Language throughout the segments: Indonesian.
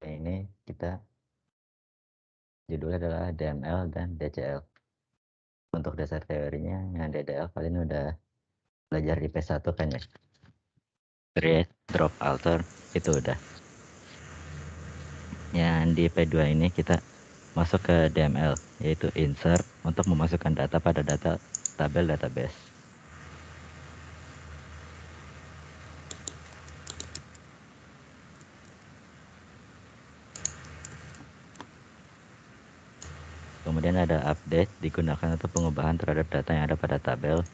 Ini kita judulnya adalah DML dan DCL. Untuk dasar teorinya yang DDL kalian udah belajar di P1 kan ya? Create, drop, alter itu udah. Yang di P2 ini kita masuk ke DML, yaitu insert untuk memasukkan data pada data tabel database. Kemudian ada update, digunakan untuk pengubahan terhadap data yang ada pada tabel.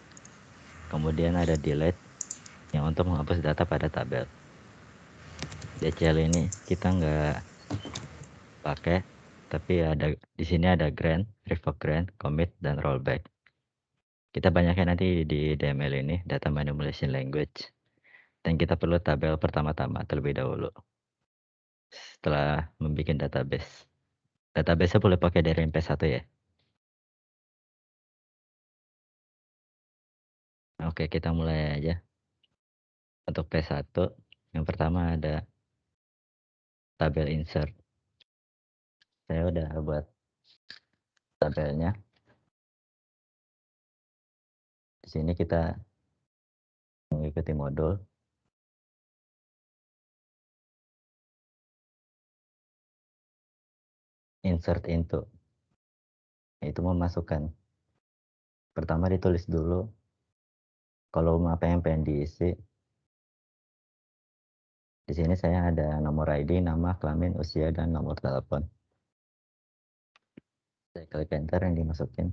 Kemudian ada delete, yang untuk menghapus data pada tabel. DCL ini kita nggak pakai, tapi ada di sini ada grant, revoke grant, commit, dan rollback. Kita banyaknya nanti di DML ini, data manipulation language, dan kita perlu tabel pertama-tama terlebih dahulu setelah membuat database. Database boleh pakai dari MP1 ya. Oke, kita mulai aja. Untuk P1, yang pertama ada tabel insert. Saya udah buat tabelnya. Di sini kita mengikuti modul. Insert into, itu memasukkan. Pertama ditulis dulu kolom apa yang pengen diisi. Di sini saya ada nomor ID, nama, kelamin, usia, dan nomor telepon. Saya klik enter yang dimasukin.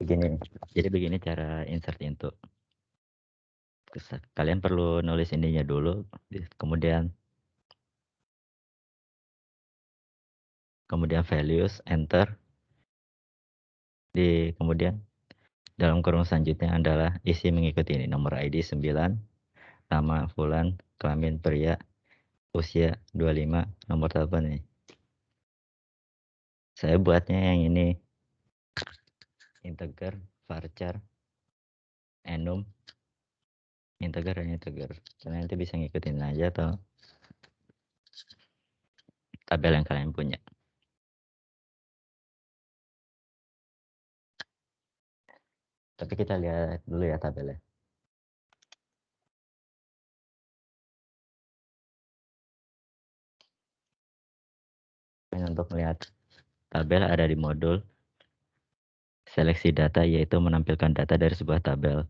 Begini, jadi begini cara insert into. Kalian perlu nulis ininya dulu, kemudian values, enter. Kemudian dalam kurung selanjutnya adalah isi mengikuti ini, nomor ID 9, nama Fulan, kelamin pria, usia 25, nomor telepon ini. Saya buatnya yang ini, integer, varchar, enum, integer dan integer. Kalian nanti bisa ngikutin aja atau tabel yang kalian punya. Tapi kita lihat dulu ya tabelnya. Dan untuk melihat tabel ada di modul seleksi data, yaitu menampilkan data dari sebuah tabel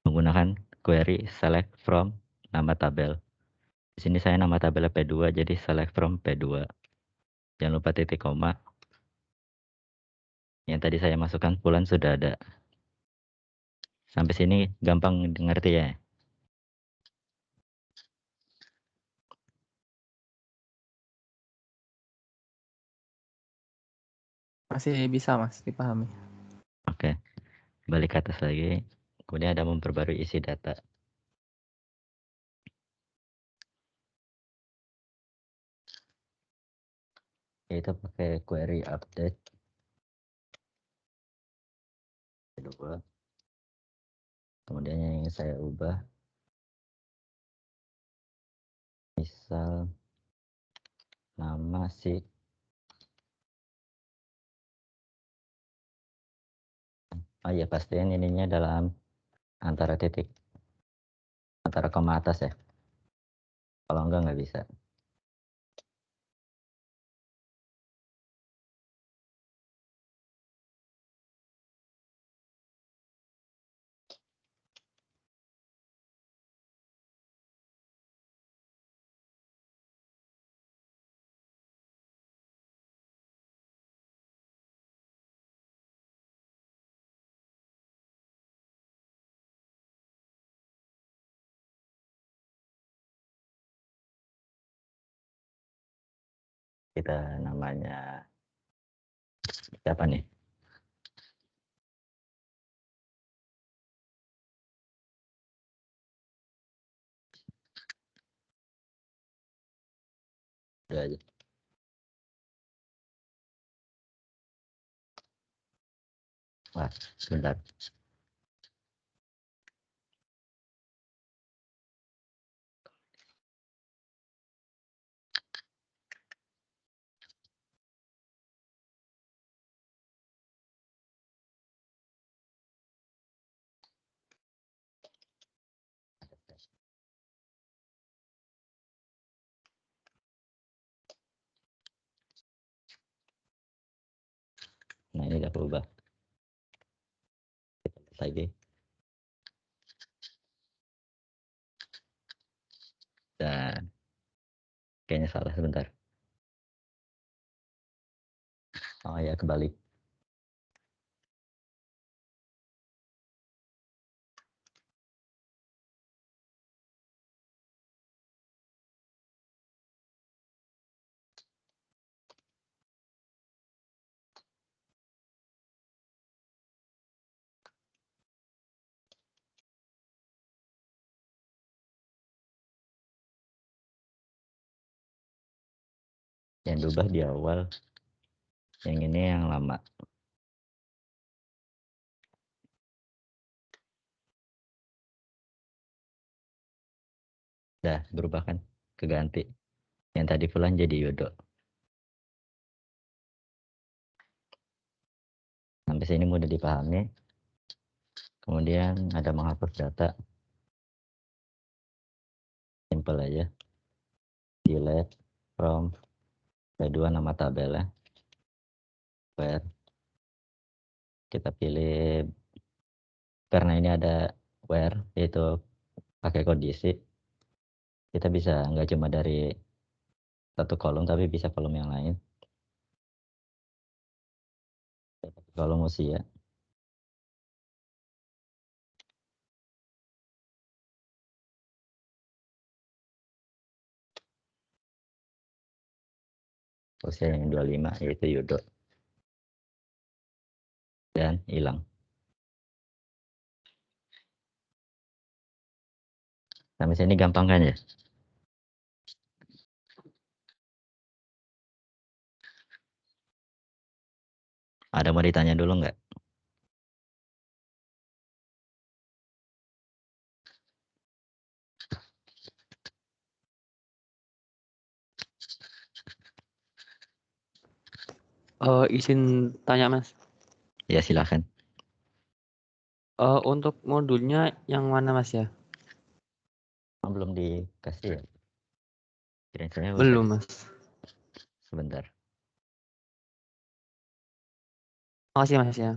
menggunakan query select from nama tabel. Di sini saya nama tabelnya P2, jadi select from P2. Jangan lupa titik koma. Yang tadi saya masukkan Fulan sudah ada. Sampai sini gampang ngerti ya. Masih bisa Mas dipahami. Oke, balik ke atas lagi. Kemudian ada memperbarui isi data. Yaitu pakai query update. Kedua. Kemudian yang ingin saya ubah, misal nama si oh iya, pastiin ininya dalam antara titik, antara koma atas ya. Kalau enggak nggak bisa. kita namanya siapa nih? Udah aja. Wah, sebentar. Nah, ini udah berubah. Kita lihat lagi. Dan kayaknya salah sebentar. Oh ya, kebalik. Yang diubah di awal, yang ini yang lama. Dah berubah kan, keganti. Yang tadi Fulan jadi Yodo. Sampai sini mudah dipahami. Kemudian ada menghapus data. Simple aja. Delete from kedua nama tabelnya. Where kita pilih, karena ini ada where, yaitu pakai kondisi. Kita bisa nggak cuma dari satu kolom, tapi bisa kolom yang lain. Kolom usia. Usia yang 25, yaitu Yudo. Dan hilang. Sampai sini gampang kan ya? Ada mau ditanya dulu nggak? Izin tanya Mas. Ya silahkan. Untuk modulnya yang mana Mas ya? Oh, belum dikasih ya? Kira-kira udah. Belum Mas. Sebentar. Makasih Mas ya.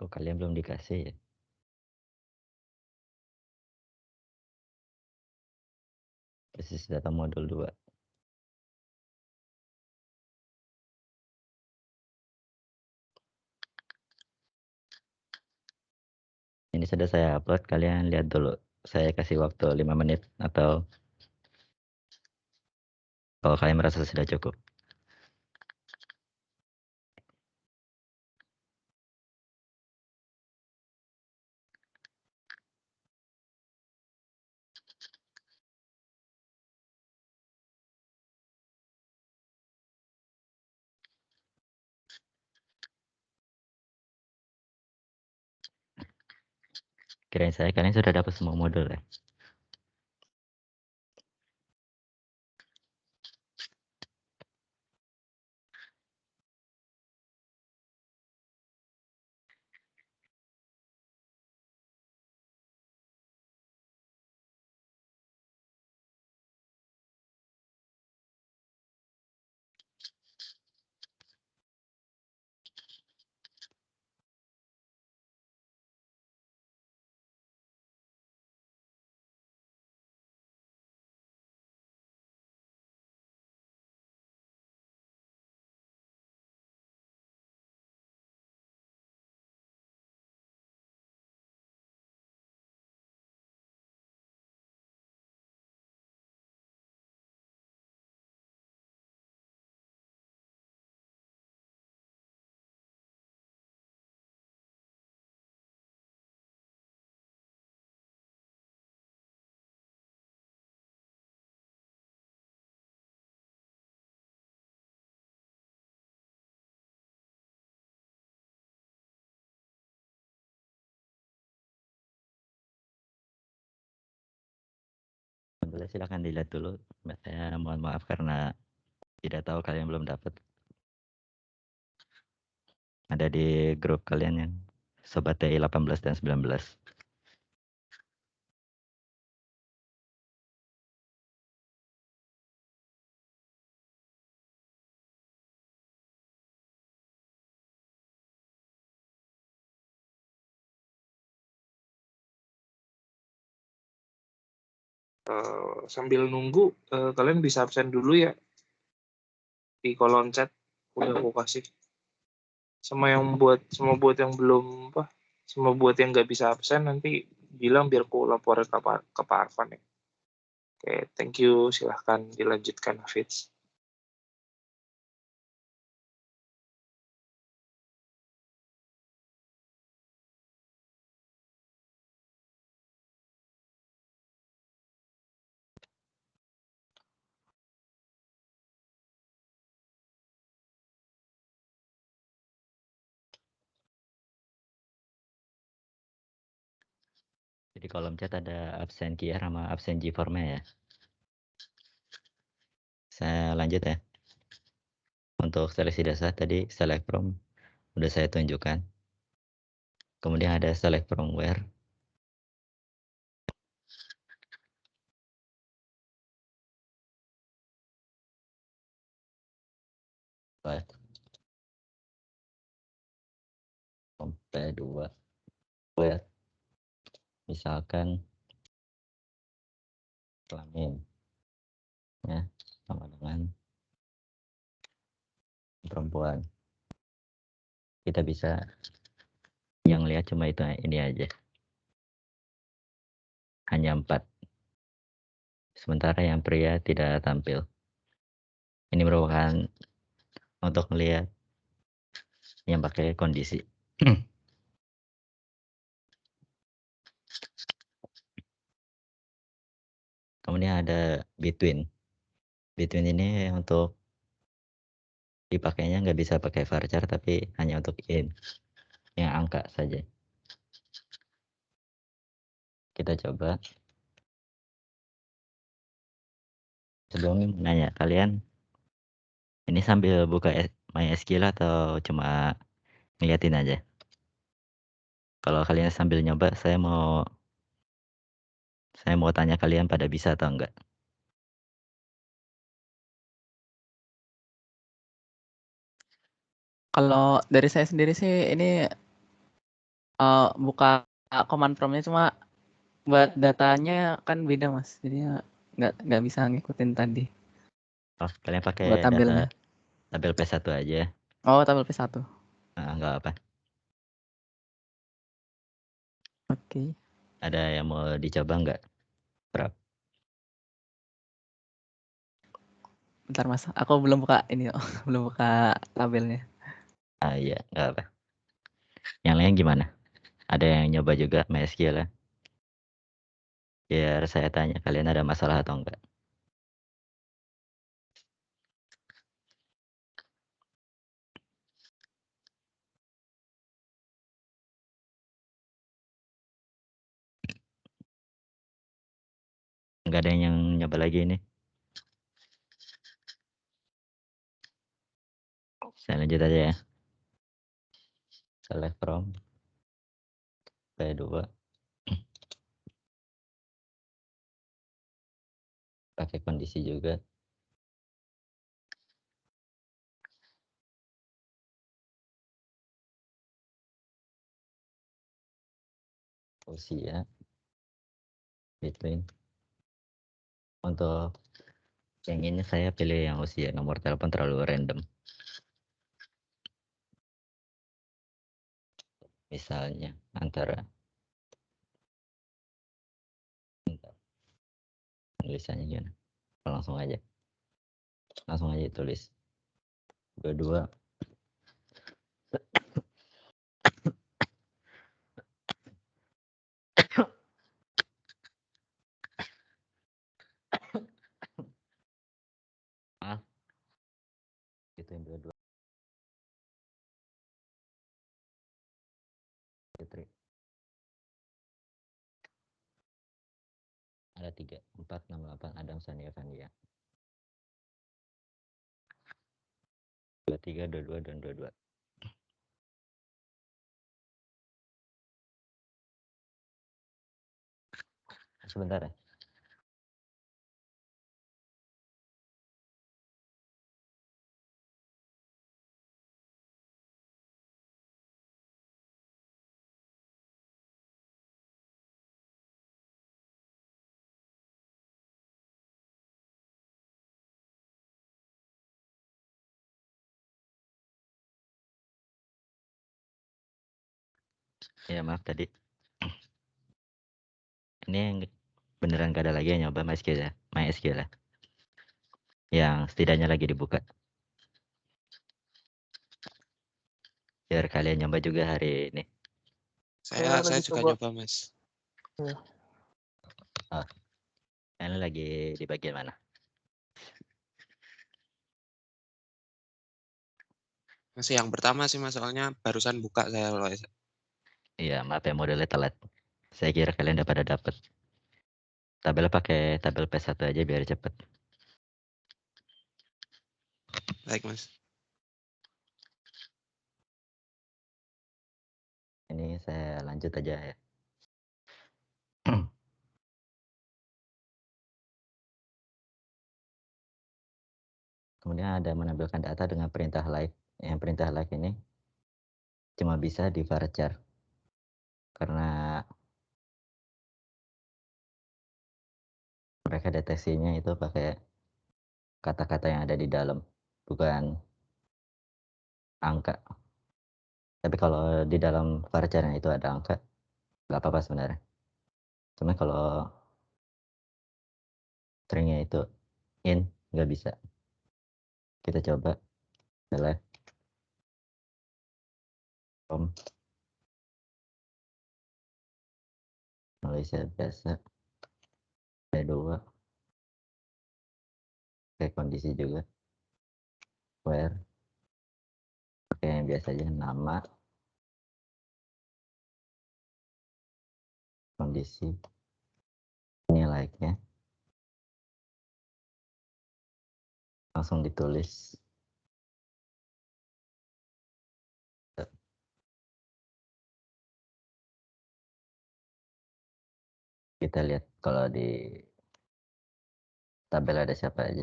Kok kalian belum dikasih ya? Basis data modul 2. Ini sudah saya upload, kalian lihat dulu. Saya kasih waktu 5 menit atau kalau kalian merasa sudah cukup. Kirain saya kalian sudah dapat semua modul ya. boleh silahkan dilihat dulu. Saya mohon maaf karena tidak tahu kalian belum dapat. Ada di grup kalian yang Sobat TI 18 dan 19. Sambil nunggu kalian bisa absen dulu ya di kolom chat, udah aku kasih. Semua buat yang belum semua buat yang nggak bisa absen nanti bilang biar aku laporin ke Pak Arfan ya. Oke, thank you, silahkan dilanjutkan Hafiz. Di kolom chat ada absen Kia sama absen G-formnya ya. Saya lanjut ya. Untuk seleksi dasar tadi select from udah saya tunjukkan. Kemudian ada select from where. Sampai 2 where. Misalkan kelamin ya sama dengan perempuan. Kita bisa yang lihat cuma itu ini aja. Hanya 4. Sementara yang pria tidak tampil. Ini merupakan untuk melihat yang pakai kondisi. Kemudian ada between. Between ini untuk dipakainya nggak bisa pakai varchar tapi hanya untuk in yang angka saja. Kita coba. Sebelumnya nanya kalian ini sambil buka MySQL atau cuma ngeliatin aja? Kalau kalian sambil nyoba, saya mau tanya kalian pada bisa atau enggak. Kalau dari saya sendiri sih ini buka command prompt-nya cuma buat datanya kan beda mas, jadi nggak bisa ngikutin tadi Oh, kalian pakai buat tabelnya. tabel P1 aja. Oh, tabel P1. Enggak apa. Oke. Ada yang mau dicoba enggak? Berapa? Bentar mas, aku belum buka ini, belum buka tabelnya. Iya, enggak apa. Yang lain gimana? Ada yang nyoba juga MySQL ya? Biar saya tanya kalian ada masalah atau enggak. Enggak ada yang nyoba lagi ini. Saya lanjut aja ya. Select from P2. Pakai kondisi juga. Usia. Between. Untuk yang ini saya pilih yang usia, nomor telepon terlalu random. Misalnya antara tulisannya gimana? Langsung aja tulis 22. Maaf, itu yang 22. Fitri. Ada 3, 4, 6, 8 Adam Sania Vandia. 23, 22, dan 22. Sebentar ya. Ya maaf tadi. Ini yang beneran gak ada lagi yang nyoba MySQL ya. MySQL ya. Yang setidaknya lagi dibuka. Biar kalian nyoba juga hari ini. Saya lagi juga coba. nyoba, Mas. Kalian lagi di bagian mana? Masih yang pertama sih, Mas. Soalnya barusan buka saya loh. Iya, maaf ya modelnya telat. Saya kira kalian udah pada dapet. Tabel pakai tabel P1 aja biar cepet. Baik, Mas. Ini saya lanjut aja ya. Kemudian ada menampilkan data dengan perintah like. Yang perintah like ini cuma bisa di varchar. Karena mereka deteksinya itu pakai kata-kata yang ada di dalam, bukan angka. Tapi kalau di dalam varcharnya itu ada angka, nggak apa-apa sebenarnya. Cuma kalau stringnya itu in, nggak bisa. Kita coba select from Malaysia biasa P2 kayak kondisi juga where pakai yang biasa aja nama kondisi ini like-nya langsung ditulis. Kita lihat kalau di tabel ada siapa aja.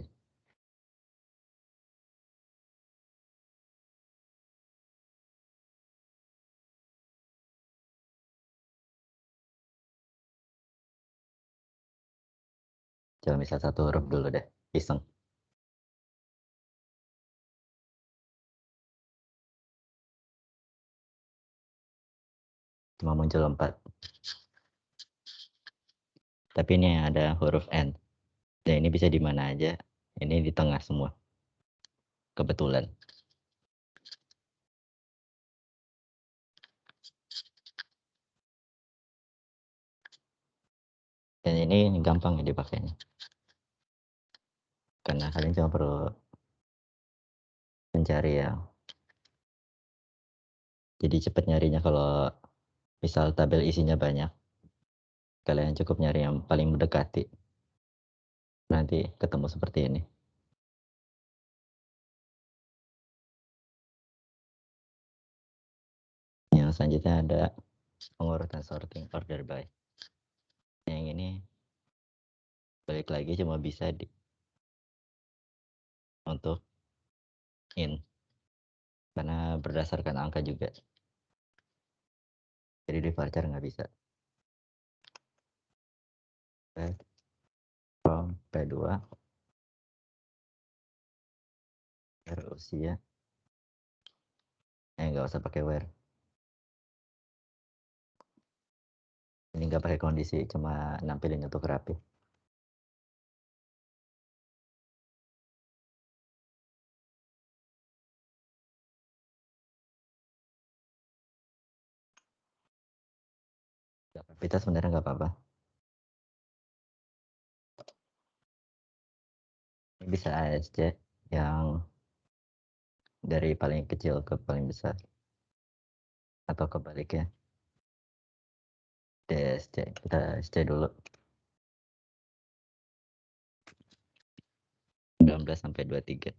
Coba misal satu huruf dulu deh, iseng. Cuma muncul 4. Tapi ini ada huruf N. Dan ini bisa di mana aja. Ini di tengah semua. Kebetulan. Dan ini gampang ya dipakainya. Karena kalian cuma perlu mencari yang jadi cepet nyarinya. Kalau misal tabel isinya banyak, kalian cukup nyari yang paling mendekati. Nanti ketemu seperti ini. Yang selanjutnya ada pengurutan sorting order by. Yang ini balik lagi cuma bisa untuk in. Karena berdasarkan angka juga. Jadi di varchar nggak bisa. From P2 usia. Nggak usah pakai where. Ini nggak pakai kondisi, cuma nampilin untuk rapi. Kita sebenarnya nggak apa-apa. Ini bisa ASC yang dari paling kecil ke paling besar. Atau kebaliknya. DSC, kita SC dulu. sampai 23.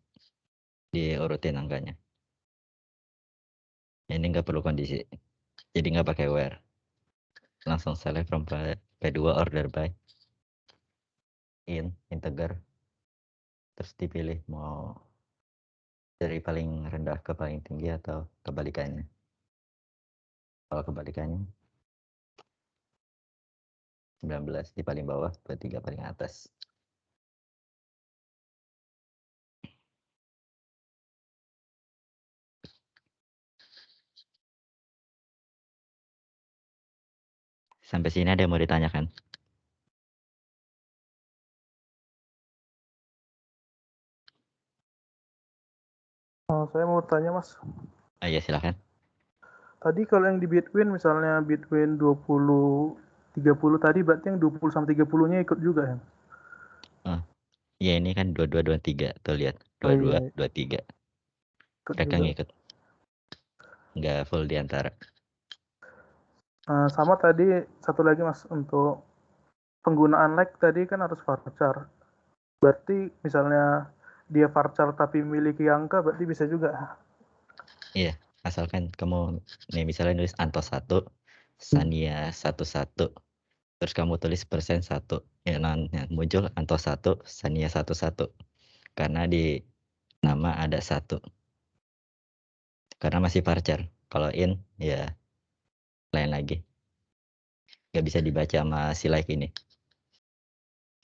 Diurutin angkanya. Ini nggak perlu kondisi. Jadi nggak pakai where. Langsung select from P2 order by in integer. Terus dipilih mau dari paling rendah ke paling tinggi atau kebalikannya. Kalau kebalikannya 19 di paling bawah, 23 paling atas. Sampai sini ada yang mau ditanyakan? Saya mau tanya Mas, Oh iya silakan. tadi kalau yang di Bitwin misalnya Bitwin 20 30 tadi berarti yang 20 sampai 30-nya ikut juga ya? Ya ini kan 2223 tuh lihat. Oh iya, 2223. ikut Mereka juga. ngikut. Nggak full di antara. Sama tadi satu lagi Mas, untuk penggunaan like tadi kan harus varchar. Berarti misalnya dia varchar tapi memiliki angka berarti bisa juga. Iya, asalkan kamu nih misalnya nulis Anto 1, Sania 11, terus kamu tulis persen 1, yang muncul Anto 1, Sania 11, karena di nama ada 1, karena masih varchar. Kalau in ya lain lagi, nggak bisa dibaca sama si like ini.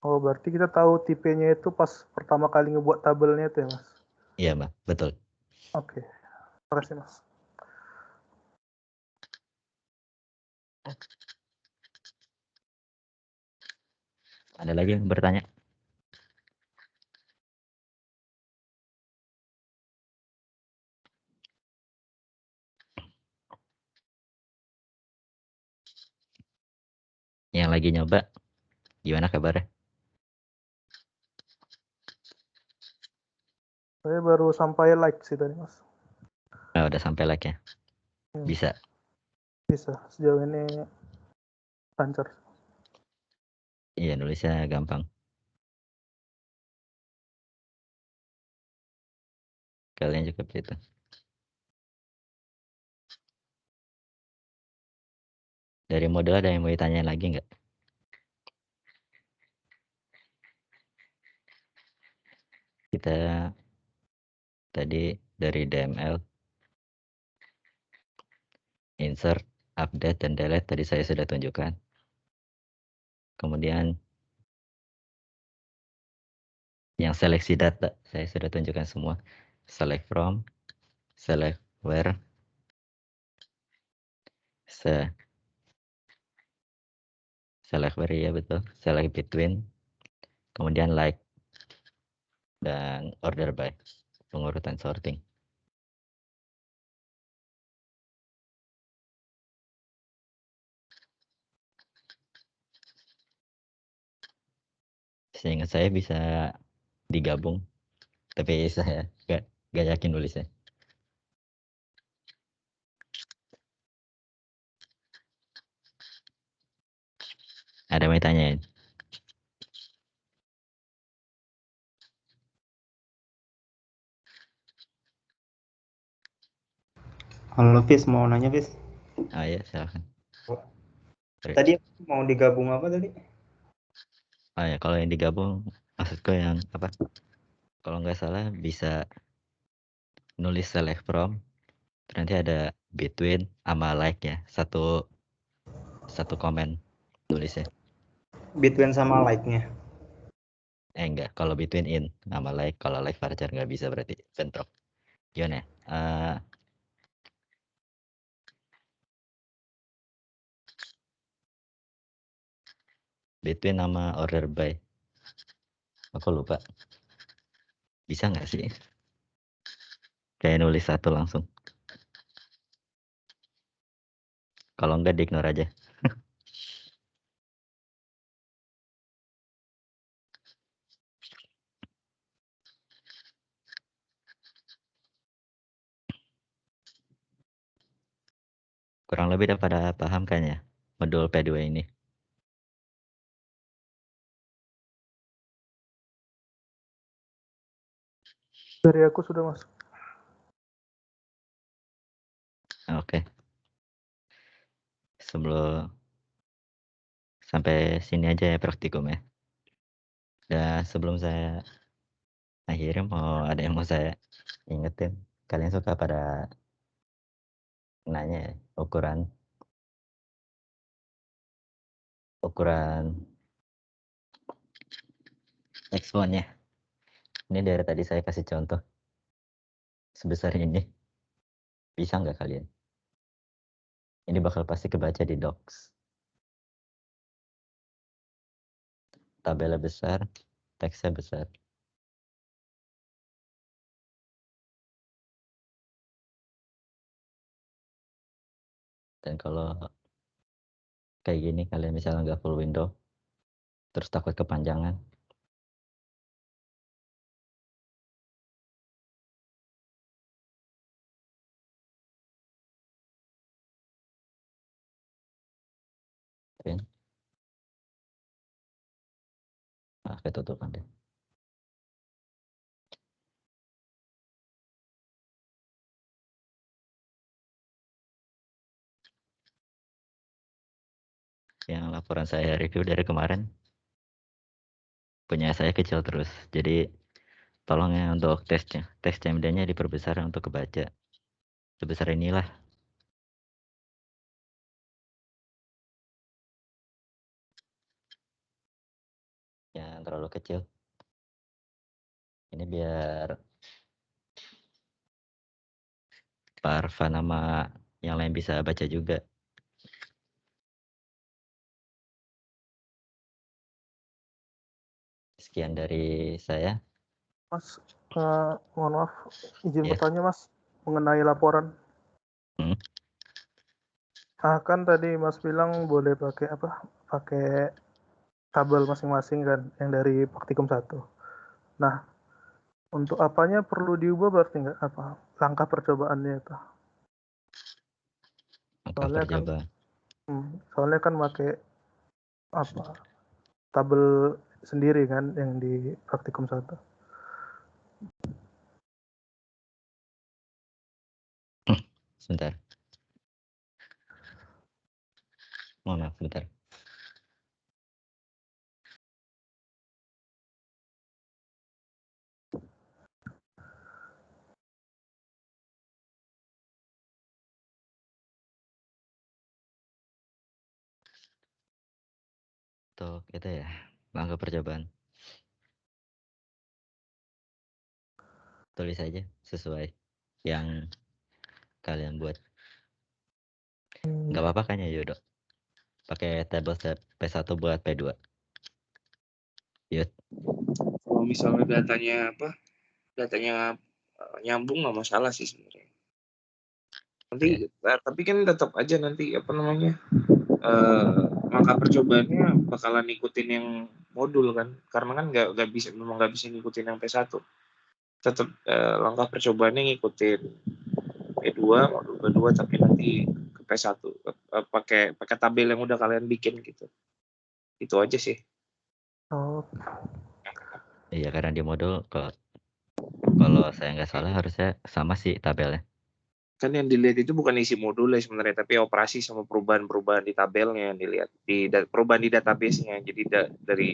Oh berarti kita tahu tipenya itu pas pertama kali ngebuat tabelnya itu ya Mas? Iya Mbak, betul. Oke, terima kasih Mas. Ada lagi yang bertanya? Yang lagi nyoba, gimana kabarnya? Saya baru sampai like sih tadi Mas. Nah, udah sampai like ya? Bisa. Bisa, sejauh ini lancar. Iya, nulisnya gampang. Kalian juga begitu. Dari model ada yang mau ditanyain lagi nggak? Kita tadi dari DML, insert, update, dan delete tadi saya sudah tunjukkan. Kemudian yang seleksi data saya sudah tunjukkan semua. Select from, select where, select where ya betul, select between, kemudian like, dan order by, pengurutan sorting. Seingat saya bisa digabung, tapi saya gak yakin nulisnya. Ada yang mau ditanyain? Halo Fis, mau nanya Fis. Oh ya, silahkan. Tadi mau digabung apa tadi? Oh ya, kalau yang digabung, maksudku yang apa? Kalau nggak salah bisa nulis select from, nanti ada between sama like ya, satu komen nulisnya. Between sama like-nya. Enggak, kalau between in sama like, kalau like varchar nggak bisa berarti bentrok. Gimana ya? Between nama order by, aku lupa. Bisa nggak sih? Kayak nulis satu langsung. Kalau nggak di-ignore aja. Kurang lebih udah pada paham kan ya modul P2 ini? Dari aku sudah Mas. Oke. Sebelum sampai sini aja ya praktikum ya. Dan sebelum saya akhiri ada yang mau saya ingetin. Kalian suka pada nanya ya, ukuran eksponnya. Ini dari tadi saya kasih contoh sebesar ini. Bisa nggak kalian? Ini bakal pasti kebaca di docs. Tabelnya besar, teksnya besar. Dan kalau kayak gini kalian misalnya nggak full window, terus takut kepanjangan, kan? Nah, ketutupan deh. Yang laporan saya review dari kemarin, punya saya kecil terus. Jadi tolong ya untuk tesnya, teks CMD-nya diperbesar untuk kebaca. Sebesar inilah. Yang terlalu kecil. Ini biar Parva nama yang lain bisa baca juga. Sekian dari saya. Mas, mohon maaf, izin Yes. bertanya Mas mengenai laporan. Kan tadi Mas bilang boleh pakai apa? Pakai tabel masing-masing kan, yang dari praktikum 1. Nah, untuk apanya perlu diubah berarti nggak apa? Langkah percobaannya itu. Soalnya kan pakai apa? Tabel sendiri kan yang di praktikum 1. Sebentar. Mohon maaf, sebentar. Untuk itu ya, langkah percobaan. Tulis aja sesuai yang kalian buat. Nggak apa-apa kan ya Yudo? Pakai table step P1 buat P2. Yud. Kalau misalnya datanya nyambung nggak masalah sih sebenarnya. Nanti tapi kan tetap aja nanti langkah percobaannya bakalan ikutin yang modul kan, karena kan nggak bisa ngikutin yang P1. Tetap langkah percobaannya ngikutin P2 modul kedua, tapi nanti ke P1 pakai tabel yang udah kalian bikin gitu. Itu aja sih. Iya, karena di modul kalau saya nggak salah harusnya sama sih tabelnya. Kan yang dilihat itu bukan isi modulnya sebenarnya, tapi operasi sama perubahan-perubahan di tabelnya yang dilihat, perubahan di database-nya. Jadi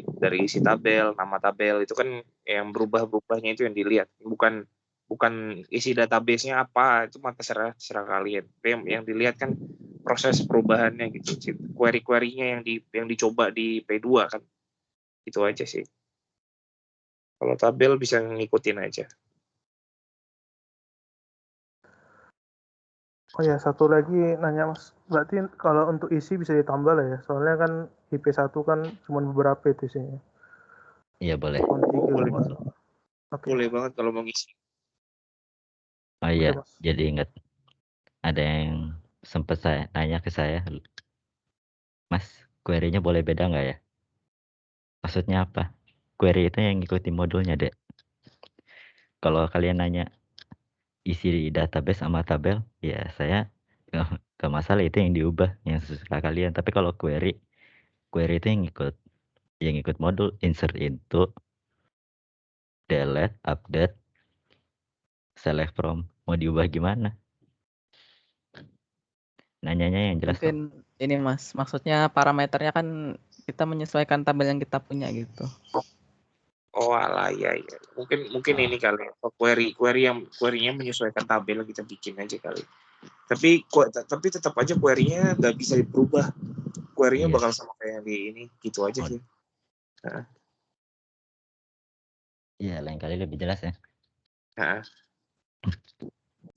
dari isi tabel, nama tabel itu kan yang berubahnya itu yang dilihat, bukan isi database-nya apa, itu mah terserah kalian. Tapi yang dilihat kan proses perubahannya gitu, query-query-nya yang dicoba di P2 kan. Itu aja sih. Kalau tabel bisa ngikutin aja. Oh ya, satu lagi nanya Mas, berarti kalau untuk isi bisa ditambah lah ya, soalnya kan IP1 kan cuma beberapa itu isinya. Iya boleh. Boleh banget kalau mau ngisi. Oh iya, jadi ingat ada yang sempat saya tanya ke saya, Mas, query-nya boleh beda nggak ya? Maksudnya apa? Query itu yang ngikuti modulnya, Dek. Kalau kalian nanya isi database sama tabel, ya saya nggak masalah, itu yang diubah, yang sesuai kalian. Tapi kalau query itu yang ikut modul, insert into, delete, update, select from, mau diubah gimana? Nanyanya yang jelas dong. Mungkin ini Mas, maksudnya parameternya kan kita menyesuaikan tabel yang kita punya gitu. Oh alah, ya. Mungkin ini kali. Query-nya menyesuaikan tabel yang kita bikin aja kali. Tapi tetap aja query-nya nggak bisa berubah. Query-nya Iya. bakal sama kayak yang di ini, gitu aja Oh. sih. Nah, Iya, lain kali lebih jelas ya. nah.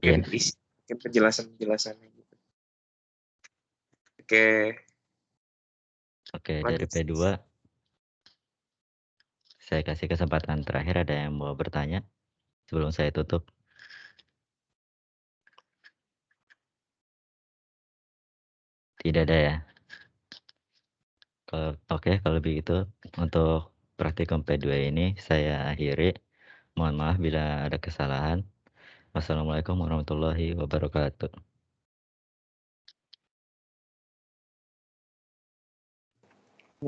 Iya. Mungkin penjelasannya gitu. Oke, dari Lanjut. P2 saya kasih kesempatan terakhir, ada yang mau bertanya sebelum saya tutup? Tidak ada ya. Oke, kalau begitu untuk praktikum P2 ini saya akhiri. Mohon maaf bila ada kesalahan. Wassalamualaikum warahmatullahi wabarakatuh.